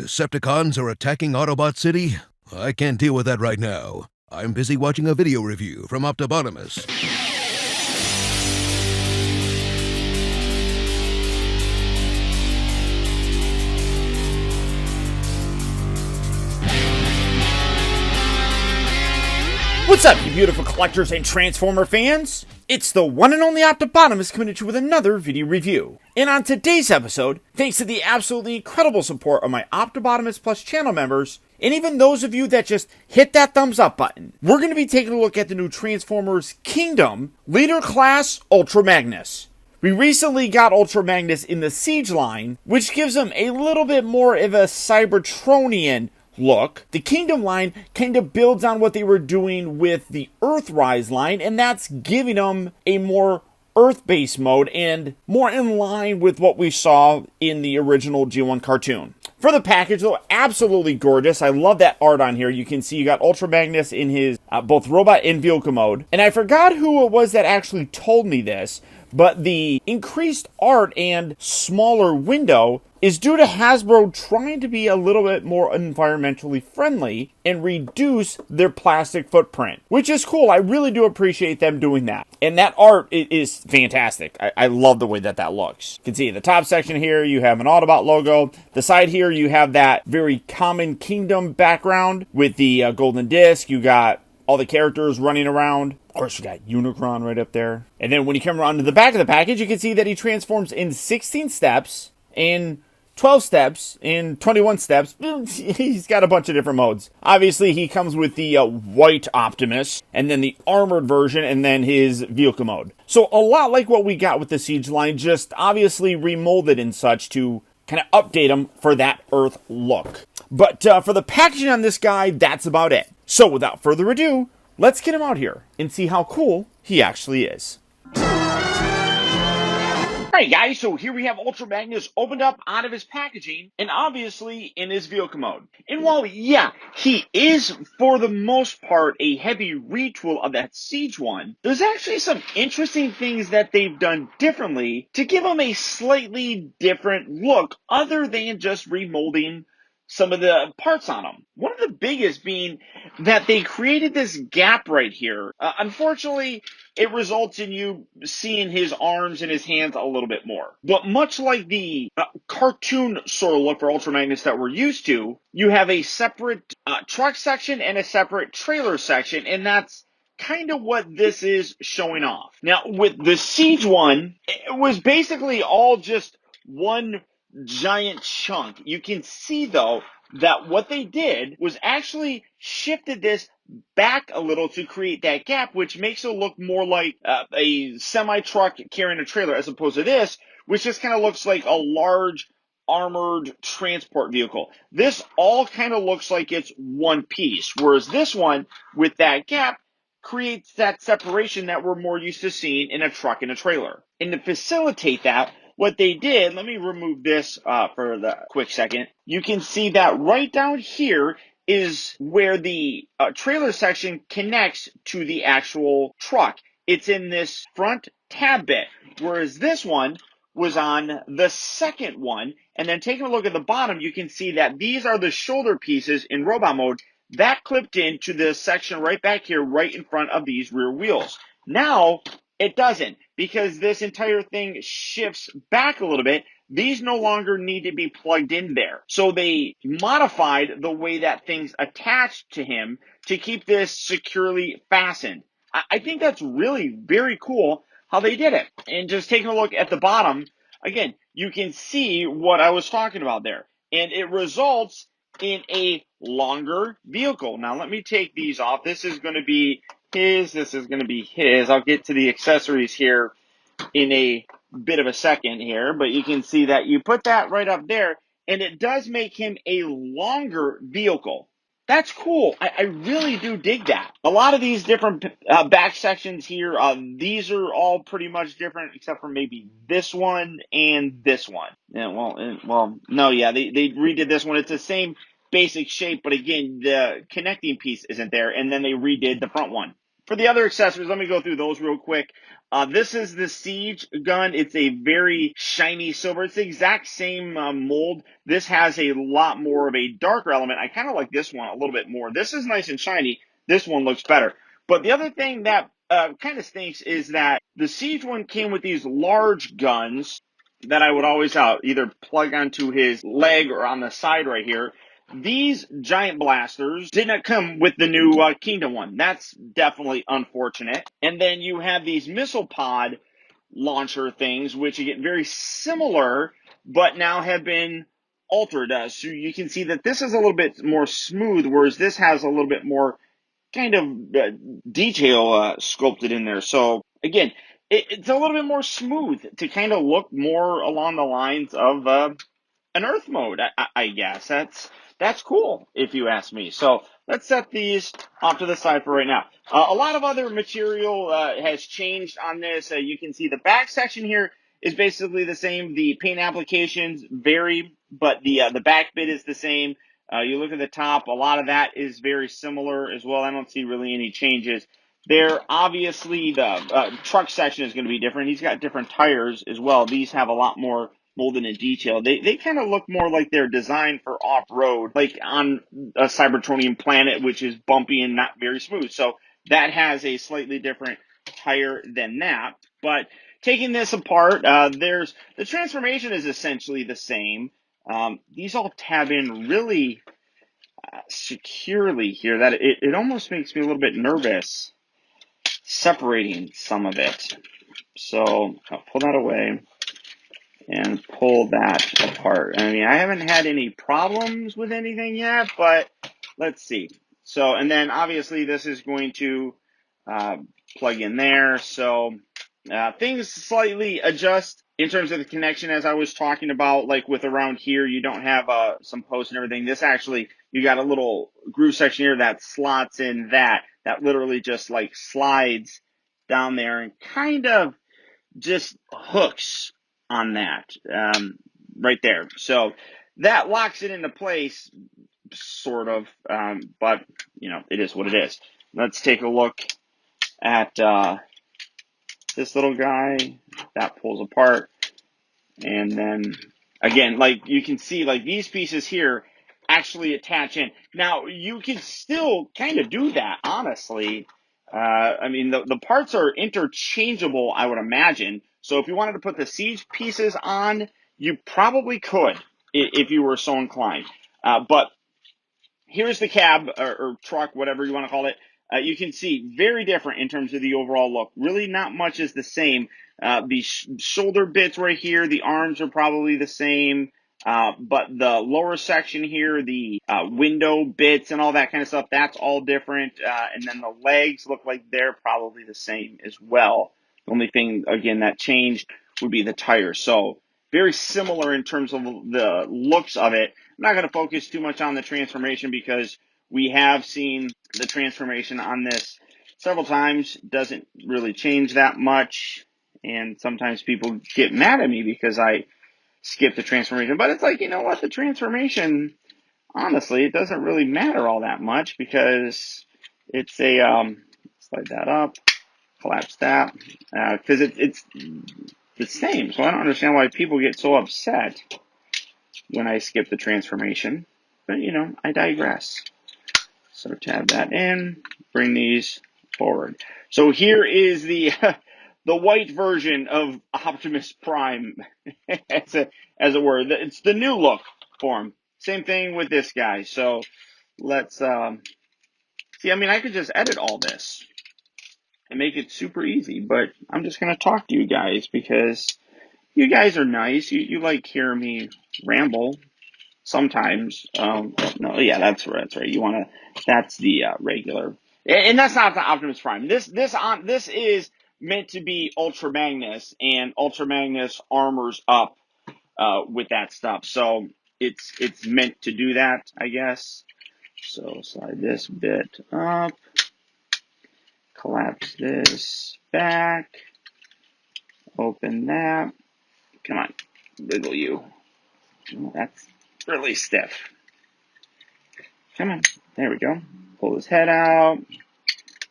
Decepticons are attacking Autobot City? I can't deal with that right now. I'm busy watching a video review from Optibotimus. What's up, you beautiful collectors and Transformer fans? It's the one and only Optibotimus coming at you with another video review. And on today's episode, thanks to the absolutely incredible support of my Optibotimus Plus channel members, and even those of you that just hit that thumbs up button, we're going to be taking a look at the new Transformers Kingdom Leader Class Ultra Magnus. We recently got Ultra Magnus in the Siege line, which gives him a little bit more of a Cybertronian look. The Kingdom line kind of builds on what they were doing with the Earthrise line, and that's giving them a more Earth-based mode and more in line with what we saw in the original G1 cartoon. For the package, though, absolutely gorgeous. I love that art on here. You can see you got Ultra Magnus in his both robot and vehicle mode. And I forgot who it was that actually told me this, but the increased art and smaller window is due to Hasbro trying to be a little bit more environmentally friendly and reduce their plastic footprint, which is cool. I really do appreciate them doing that. And that art is fantastic. I love the way that looks. You can see the top section here, you have an Autobot logo. The side here, you have that very common Kingdom background with the golden disc. You got all the characters running around. Of course, you got Unicron right up there. And then when you come around to the back of the package, you can see that he transforms in 16 steps, in 12 steps, in 21 steps. He's got a bunch of different modes. Obviously, he comes with the white Optimus, and then the armored version, and then his vehicle mode. So a lot like what we got with the Siege line, just obviously remolded and such to kind of update him for that Earth look. But for the packaging on this guy, that's about it. So without further ado, let's get him out here and see how cool he actually is. Alright guys, so here we have Ultra Magnus opened up out of his packaging and obviously in his vehicle mode. And while, yeah, he is for the most part a heavy retool of that Siege one, there's actually some interesting things that they've done differently to give him a slightly different look other than just remolding some of the parts on them. One of the biggest being that they created this gap right here. Unfortunately, it results in you seeing his arms and his hands a little bit more. But much like the cartoon sort of look for Ultra Magnus that we're used to, you have a separate truck section and a separate trailer section, and that's kind of what this is showing off. Now, with the Siege one, it was basically all just one giant chunk. You can see though that what they did was actually shifted this back a little to create that gap, which makes it look more like a semi-truck carrying a trailer as opposed to this, which just kind of looks like a large armored transport vehicle. This all kind of looks like it's one piece, whereas this one with that gap creates that separation that we're more used to seeing in a truck and a trailer. And to facilitate that, what they did, let me remove this for the quick second. You can see that right down here is where the trailer section connects to the actual truck. It's in this front tab bit, whereas this one was on the second one. And then taking a look at the bottom, you can see that these are the shoulder pieces in robot mode that clipped into the section right back here, right in front of these rear wheels. Now, it doesn't, because this entire thing shifts back a little bit. These no longer need to be plugged in there. So they modified the way that things attached to him to keep this securely fastened. I think that's really very cool how they did it. And just taking a look at the bottom, again, you can see what I was talking about there. And it results in a longer vehicle. Now let me take these off. This is going to be his, this is going to be his. I'll get to the accessories here in a bit of a second here, but you can see that you put that right up there, and it does make him a longer vehicle. That's cool. I really do dig that. A lot of these different back sections here, these are all pretty much different, except for maybe this one and this one. Yeah, no, yeah, they redid this one. It's the same basic shape, but again, the connecting piece isn't there, and then they redid the front one. For the other accessories, let me go through those real quick. This is the Siege gun. It's a very shiny silver. It's the exact same mold. This has a lot more of a darker element. I kind of like this one a little bit more. This is nice and shiny. This one looks better. But the other thing that kind of stinks is that the Siege one came with these large guns that I would always either plug onto his leg or on the side right here. These giant blasters did not come with the new Kingdom one. That's definitely unfortunate. And then you have these missile pod launcher things, which get very similar, but now have been altered. So you can see that this is a little bit more smooth, whereas this has a little bit more kind of detail sculpted in there. So again, it's a little bit more smooth to kind of look more along the lines of an Earth mode, I guess. That's cool, if you ask me. So let's set these off to the side for right now. A lot of other material has changed on this. You can see the back section here is basically the same. The paint applications vary, but the back bit is the same. You look at the top, a lot of that is very similar as well. I don't see really any changes there. Obviously, the truck section is going to be different. He's got different tires as well. These have a lot more molded in detail. They kind of look more like they're designed for off-road, like on a Cybertronian planet, which is bumpy and not very smooth. So that has a slightly different tire than that. But taking this apart, the transformation is essentially the same. These all tab in really securely here that it almost makes me a little bit nervous separating some of it. So I'll pull that away and pull that apart. I mean, I haven't had any problems with anything yet, but let's see. So, and then obviously this is going to plug in there. So things slightly adjust in terms of the connection, as I was talking about, like with around here, you don't have some posts and everything. This actually, you got a little groove section here that slots in that literally just like slides down there and kind of just hooks on that right there. So that locks it into place, sort of, but, you know, it is what it is. Let's take a look at this little guy. That pulls apart. And then, again, like you can see, like these pieces here actually attach in. Now, you can still kind of do that, honestly. I mean, the parts are interchangeable, I would imagine. So if you wanted to put the siege pieces on, you probably could if you were so inclined. But here's the cab or truck, whatever you want to call it. You can see very different in terms of the overall look. Really not much is the same. The shoulder bits right here, the arms are probably the same. But the lower section here, the window bits and all that kind of stuff, that's all different. And then the legs look like they're probably the same as well. The only thing, again, that changed would be the tires. So very similar in terms of the looks of it. I'm not going to focus too much on the transformation because we have seen the transformation on this several times. Doesn't really change that much. And sometimes people get mad at me because I skip the transformation. But it's like, you know what? The transformation, honestly, it doesn't really matter all that much because it's a, slide that up, collapse that, because it's the same. So I don't understand why people get so upset when I skip the transformation. But, you know, I digress. So tab that in, bring these forward. So here is the the white version of Optimus Prime, as it were. It's the new look for him. Same thing with this guy. So let's see. I mean, I could just edit all this and make it super easy, but I'm just gonna talk to you guys because you guys are nice. You like hearing me ramble sometimes. No, yeah, that's right. That's the regular, and that's not the Optimus Prime. This is meant to be Ultra Magnus, and Ultra Magnus armors up with that stuff. So it's meant to do that, I guess. So slide this bit up, collapse this back, open that. Come on, wiggle you. Oh, that's really stiff. Come on. There we go. Pull his head out.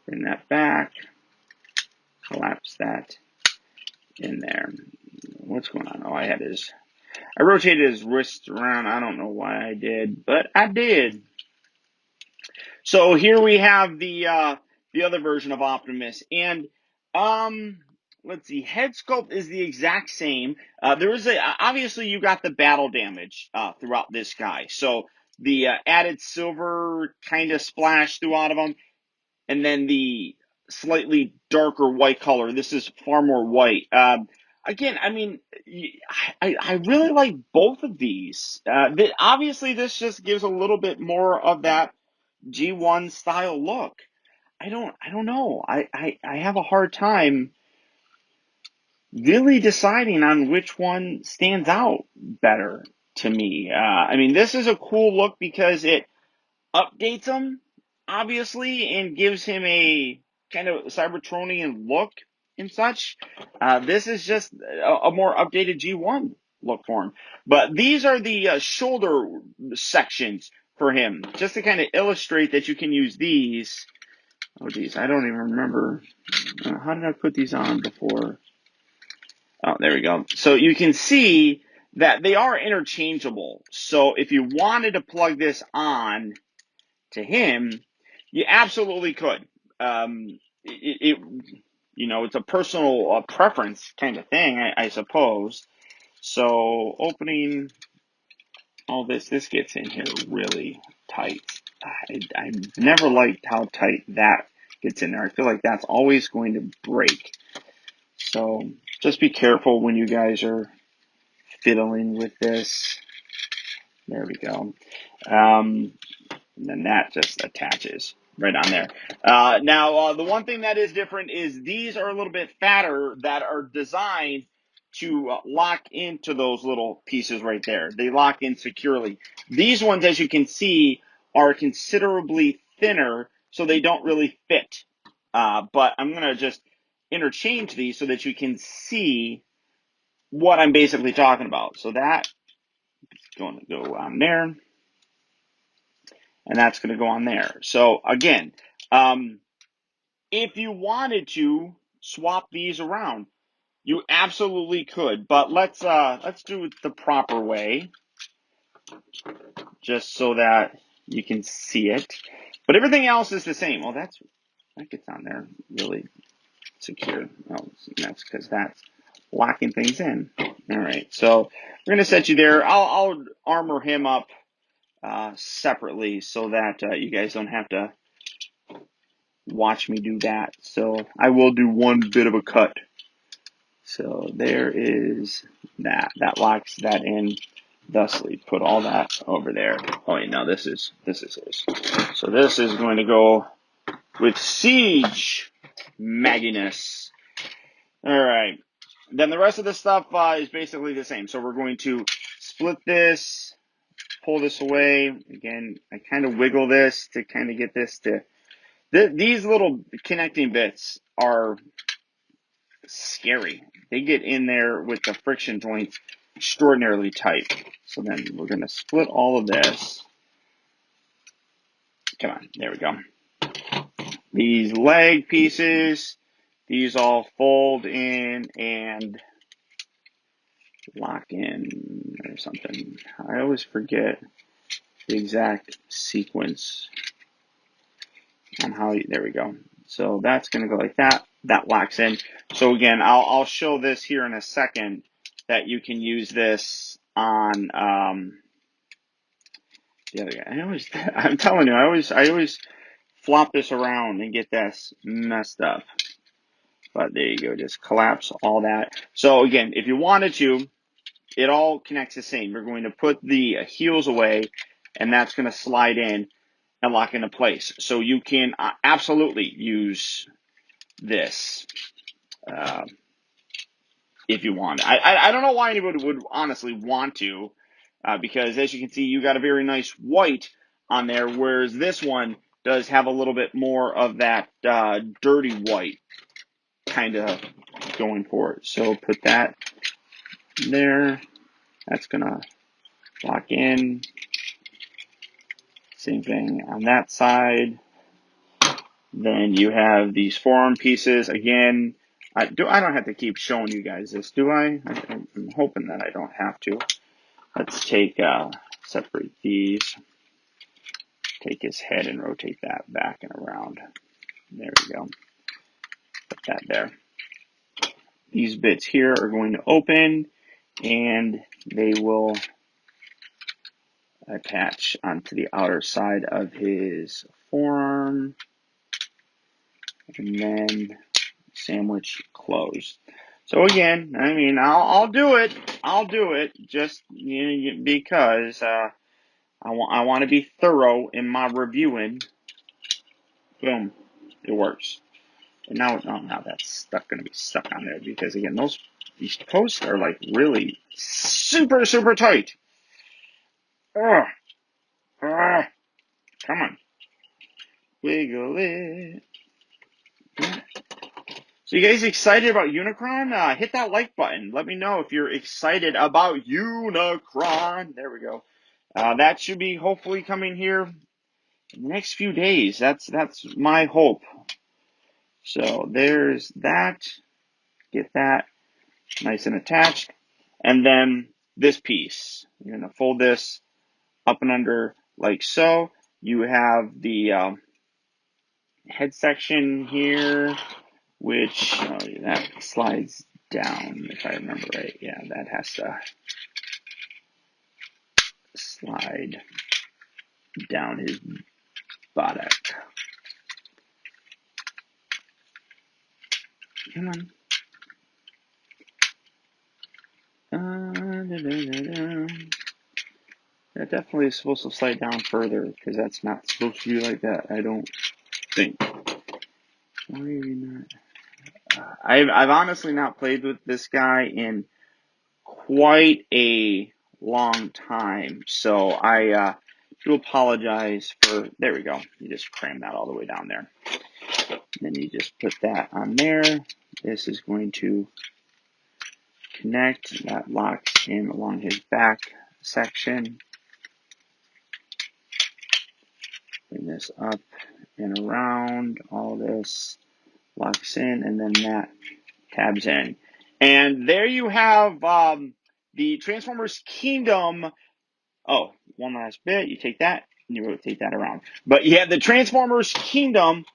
Bring that back. Collapse that in there. What's going on? Oh, I rotated his wrist around. I don't know why I did, but I did. So here we have the other version of Optimus, and let's see, head sculpt is the exact same. There is obviously you got the battle damage throughout this guy, so the added silver kind of splash throughout of him, and then the slightly darker white color. This is far more white. Again, I mean, I really like both of these. Obviously, this just gives a little bit more of that G1 style look. I don't know. I have a hard time really deciding on which one stands out better to me. I mean, this is a cool look because it updates him, obviously, and gives him a kind of Cybertronian look and such. This is just a more updated G1 look for him. But these are the shoulder sections for him, just to kind of illustrate that you can use these. Oh, geez, I don't even remember. How did I put these on before? Oh, there we go. So you can see that they are interchangeable. So if you wanted to plug this on to him, you absolutely could. It's a personal preference kind of thing, I suppose. So opening all this gets in here really tight. I never liked how tight that gets in there. I feel like that's always going to break. So just be careful when you guys are fiddling with this. There we go. And then that just attaches right on there. Now, the one thing that is different is these are a little bit fatter that are designed to lock into those little pieces right there. They lock in securely. These ones, as you can see, are considerably thinner, so they don't really fit. But I'm going to just interchange these so that you can see what I'm basically talking about. So that is going to go on there, and that's going to go on there. So again, if you wanted to swap these around, you absolutely could. But let's do it the proper way, just so that you can see it. But everything else is the same. Well, that gets on there really secure. Oh, that's because that's locking things in. All right, so we're gonna set you there. I'll armor him up separately so that you guys don't have to watch me do that. So I will do one bit of a cut. So there is that. That locks that in. Thusly, put all that over there. Oh, wait, no, this is his. So this is going to go with Siege Magnus. All right. Then the rest of the stuff is basically the same. So we're going to split this, pull this away. Again, I kind of wiggle this to kind of get this to... These little connecting bits are scary. They get in there with the friction joints extraordinarily tight. So then we're going to split all of this. Come on, there we go. These leg pieces, these all fold in and lock in or something. I always forget the exact sequence on how there we go. So that's going to go like that. That locks in. So again, I'll show this here in a second that you can use this on the other guy. I'm telling you, I always flop this around and get this messed up. But there you go, just collapse all that. So again, if you wanted to, it all connects the same. You're going to put the heels away, and that's going to slide in and lock into place. So you can absolutely use this if you want. I don't know why anybody would honestly want to, because as you can see, you got a very nice white on there, whereas this one does have a little bit more of that dirty white kind of going for it. So put that there. That's going to lock in. Same thing on that side. Then you have these forearm pieces. Again, I don't have to keep showing you guys this, do I? I'm hoping that I don't have to. Let's take, separate these. Take his head and rotate that back and around. There we go. Put that there. These bits here are going to open, and they will attach onto the outer side of his forearm, and then sandwich closed. So again, I mean, I'll do it. I'll do it just because I want to be thorough in my reviewing. Boom, it works. And now that's going to be stuck on there because again, these posts are like really super tight. Ugh. Ugh. Come on, wiggle it. So you guys excited about Unicron? Hit that like button. Let me know if you're excited about Unicron. There we go. That should be hopefully coming here in the next few days. That's my hope. So there's that. Get that nice and attached. And then this piece. You're going to fold this up and under like so. You have the head section here, which that slides down, if I remember right. Yeah, that has to slide down his buttock. Come on. That definitely is supposed to slide down further, because that's not supposed to be like that, I don't think. Why are you not? I've honestly not played with this guy in quite a long time, so I do apologize for. There we go. You just cram that all the way down there. Then you just put that on there. This is going to connect. That locks in along his back section. Bring this up and around. All this locks in, and then that tabs in. And there you have the Transformers Kingdom. Oh, one last bit. You take that and you rotate that around. But you have the Transformers Kingdom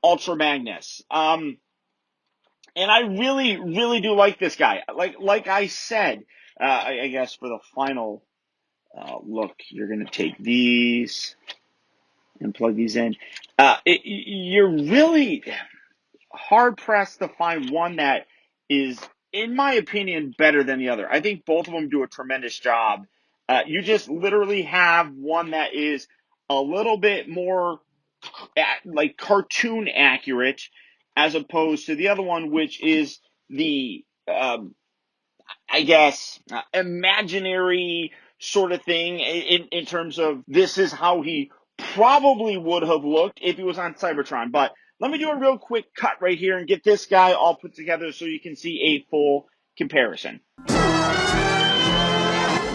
Ultra Magnus. And I really do like this guy. Like I said, I guess for the final look, you're going to take these and plug these in. You're really hard pressed to find one that is, in my opinion, better than the other. I think both of them do a tremendous job. You just literally have one that is a little bit more like cartoon accurate, as opposed to the other one, which is the I guess imaginary sort of thing in terms of this is how he probably would have looked if he was on Cybertron. But let me do a real quick cut right here and get this guy all put together so you can see a full comparison.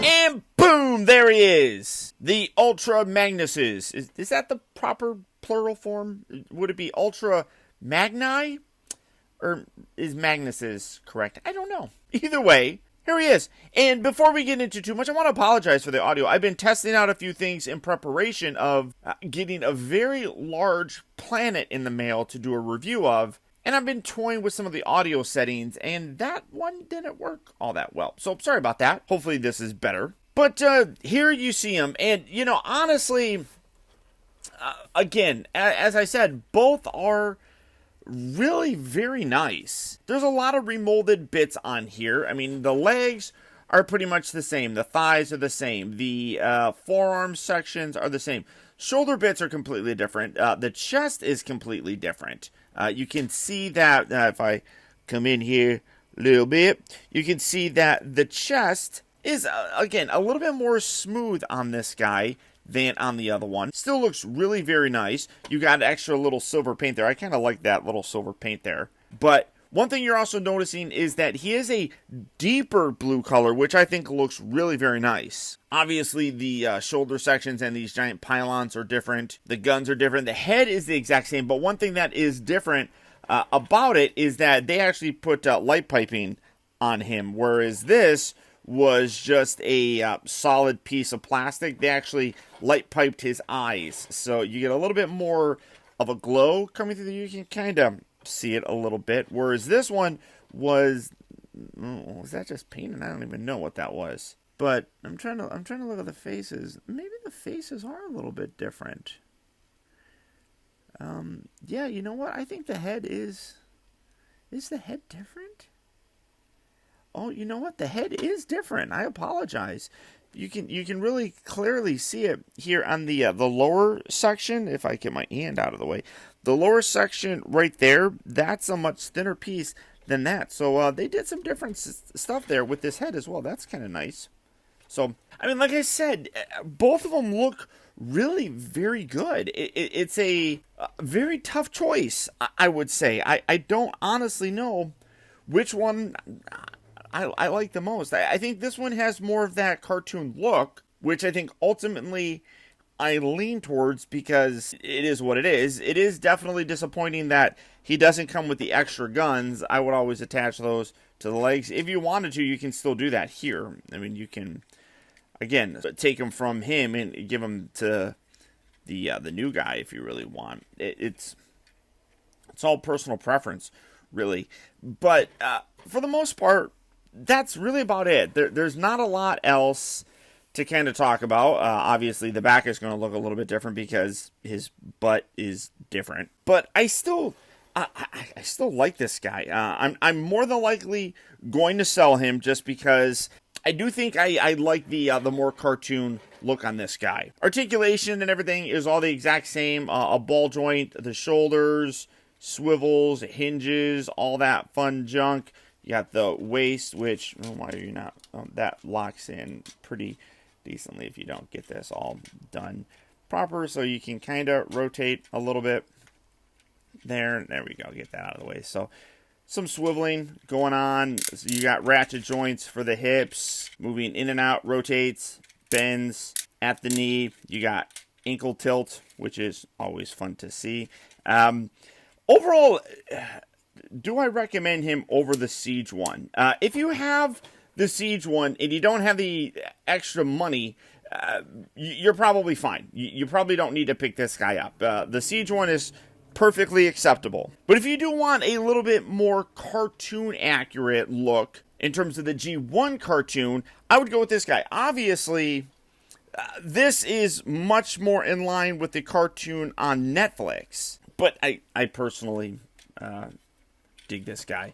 And boom, there he is. The Ultra Magnuses. Is that the proper plural form? Would it be Ultra Magni? Or is Magnuses correct? I don't know. Either way, here he is. And before we get into too much, I want to apologize for the audio. I've been testing out a few things in preparation of getting a very large planet in the mail to do a review of. And I've been toying with some of the audio settings, and that one didn't work all that well. So sorry about that. Hopefully this is better. But here you see him. And, honestly, again, as I said, both are really very nice. There's a lot of remolded bits on here. I mean, the legs are pretty much the same. The thighs are the same. The forearm sections are the same. Shoulder bits are completely different. The chest is completely different. You can see that if I come in here a little bit, you can see that the chest is, again, a little bit more smooth on this guy than on the other one. Still looks really very nice. You got extra little silver paint there. I kind of like that little silver paint there. But One thing you're also noticing is that he is a deeper blue color, which I think looks really very nice. Obviously, the shoulder sections and these giant pylons are different. The guns are different. The head is the exact same, but one thing that is different about it is that they actually put light piping on him, whereas this was just a solid piece of plastic. They actually light piped his eyes, so you get a little bit more of a glow coming through. You can kind of see it a little bit, whereas this one was that just painted? I don't even know what that was. But I'm trying to look at the faces. Maybe the faces are a little bit different. Yeah, you know what? I think the head is the head different? Oh, you know what? The head is different. I apologize. You can really clearly see it here on the lower section. If I get my hand out of the way, the lower section right there, that's a much thinner piece than that. So they did some different stuff there with this head as well. That's kind of nice. So I mean, like I said, both of them look really very good. It's a very tough choice, I would say. I don't honestly know which one I like the most. I think this one has more of that cartoon look, which I think ultimately I lean towards because it is what it is. It is definitely disappointing that he doesn't come with the extra guns. I would always attach those to the legs. If you wanted to, you can still do that here. I mean, you can, again, take them from him and give them to the new guy if you really want. It's all personal preference, really. But for the most part, that's really about it. There's not a lot else to kind of talk about. Obviously, the back is going to look a little bit different because his butt is different. But I still like this guy. I'm more than likely going to sell him just because I do think I like the more cartoon look on this guy. Articulation and everything is all the exact same. A ball joint, the shoulders, swivels, hinges, all that fun junk. You got the waist, which, why are you not? That locks in pretty decently if you don't get this all done proper. So you can kind of rotate a little bit there. There we go. Get that out of the way. So some swiveling going on. So you got ratchet joints for the hips, moving in and out, rotates, bends at the knee. You got ankle tilt, which is always fun to see. Overall, do I recommend him over the Siege one? If you have the Siege one and you don't have the extra money, you're probably fine. You probably don't need to pick this guy up. The Siege one is perfectly acceptable. But if you do want a little bit more cartoon accurate look in terms of the G1 cartoon, I would go with this guy. Obviously, this is much more in line with the cartoon on Netflix. But I personally dig this guy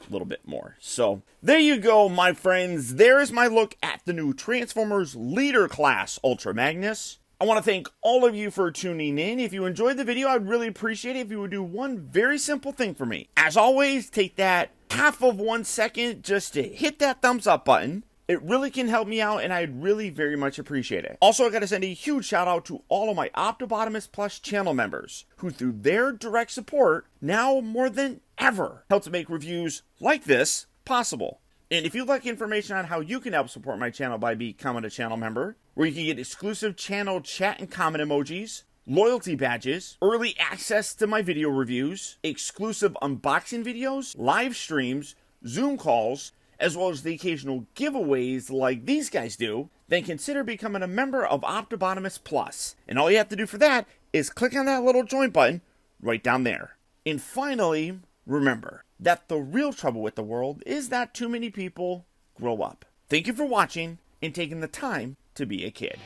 a little bit more. So there you go, my friends. There is my look at the new Transformers Leader Class Ultra Magnus. I want to thank all of you for tuning in. If you enjoyed the video, I'd really appreciate it if you would do one very simple thing for me. As always, take that half of 1 second just to hit that thumbs up button. It really can help me out, and I'd really very much appreciate it. Also, I got to send a huge shout out to all of my Optibotimus Plus channel members, who through their direct support, now more than ever, help to make reviews like this possible. And if you'd like information on how you can help support my channel by becoming a channel member, where you can get exclusive channel chat and comment emojis, loyalty badges, early access to my video reviews, exclusive unboxing videos, live streams, Zoom calls, as well as the occasional giveaways like these guys do, then consider becoming a member of Optibotimus Plus. And all you have to do for that is click on that little join button right down there. And finally, remember that the real trouble with the world is that too many people grow up. Thank you for watching and taking the time to be a kid.